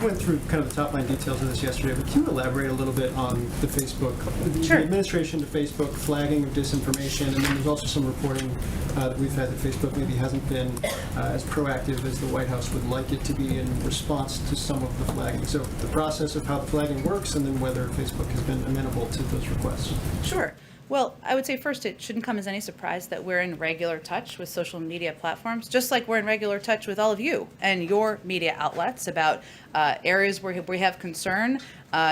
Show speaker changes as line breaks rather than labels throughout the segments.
you went through kind of the top line details of this yesterday, but can you elaborate a little bit on the Facebook,
Sure.
the administration to Facebook, flagging of disinformation, and then there's also some reporting that we've had that Facebook maybe hasn't been as proactive as the White House would like it to be in response to some of the flagging. So the process of how the flagging works, and then whether Facebook has been amenable to those requests.
Sure. Well, I would say first, it shouldn't come as any surprise that we're in regular touch with social media platforms, just like we're in regular touch with all of you and your media outlets about areas where we have concern,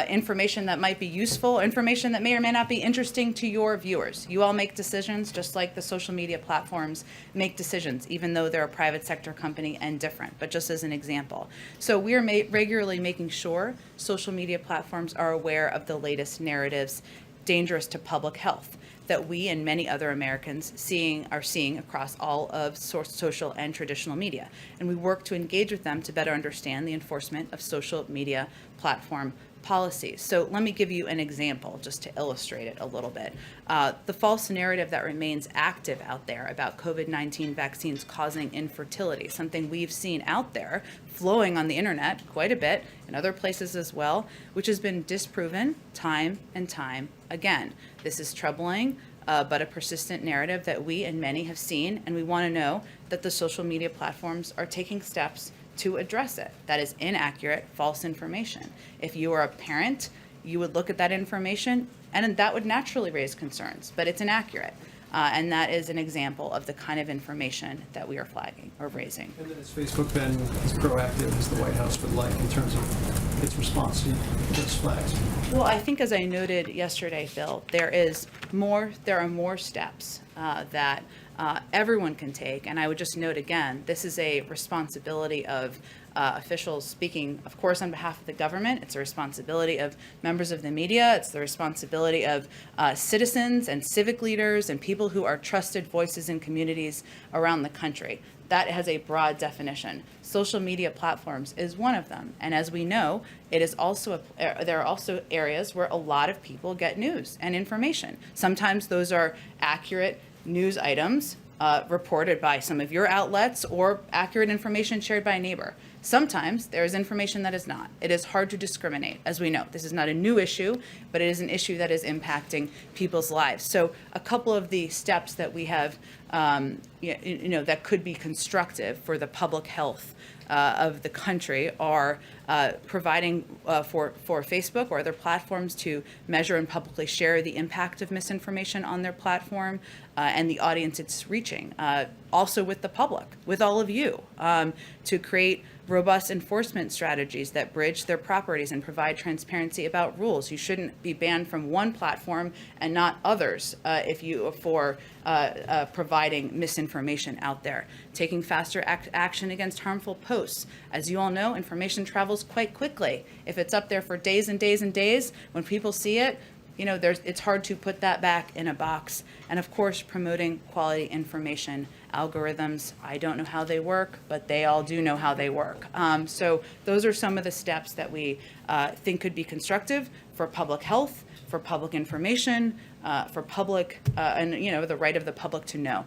information that might be useful, information that may or may not be interesting to your viewers. You all make decisions just like the social media platforms make decisions, even though they're a private sector company and different, but just as an example. So we are regularly making sure social media platforms are aware of the latest narratives dangerous to public health that we and many other Americans are seeing across all of social and traditional media. And we work to engage with them to better understand the enforcement of social media platform policies. So let me give you an example just to illustrate it a little bit. The false narrative that remains active out there about COVID-19 vaccines causing infertility, something we've seen out there flowing on the internet quite a bit, in other places as well, which has been disproven time and time again. This is troubling, but a persistent narrative that we and many have seen, and we want to know that the social media platforms are taking steps to address it. That is inaccurate, false information. If you are a parent, you would look at that information and that would naturally raise concerns, but it's inaccurate. And that is an example of the kind of information that we are flagging or raising.
And then has Facebook been as proactive as the White House would like in terms of its response to those flags?
Well, I think as I noted yesterday, Phil, there are more steps that everyone can take. And I would just note again, this is a responsibility of officials speaking, of course, on behalf of the government. It's a responsibility of members of the media. It's the responsibility of citizens and civic leaders and people who are trusted voices in communities around the country. That has a broad definition. Social media platforms is one of them. And as we know, it is also there are also areas where a lot of people get news and information. Sometimes those are accurate news items reported by some of your outlets or accurate information shared by a neighbor. Sometimes there is information that is not. It is hard to discriminate, as we know. This is not a new issue, but it is an issue that is impacting people's lives. So a couple of the steps that we have, that could be constructive for the public health of the country are providing for Facebook or other platforms to measure and publicly share the impact of misinformation on their platform and the audience it's reaching. Also with the public, with all of you, to create robust enforcement strategies that bridge their properties and provide transparency about rules. You shouldn't be banned from one platform and not others for providing misinformation out there. Taking faster action against harmful posts. As you all know, information travels quite quickly. If it's up there for days and days and days, when people see it, it's hard to put that back in a box. And of course, promoting quality information. Algorithms, I don't know how they work, but they all do know how they work. So those are some of the steps that we think could be constructive for public health, for public information, for public, and the right of the public to know.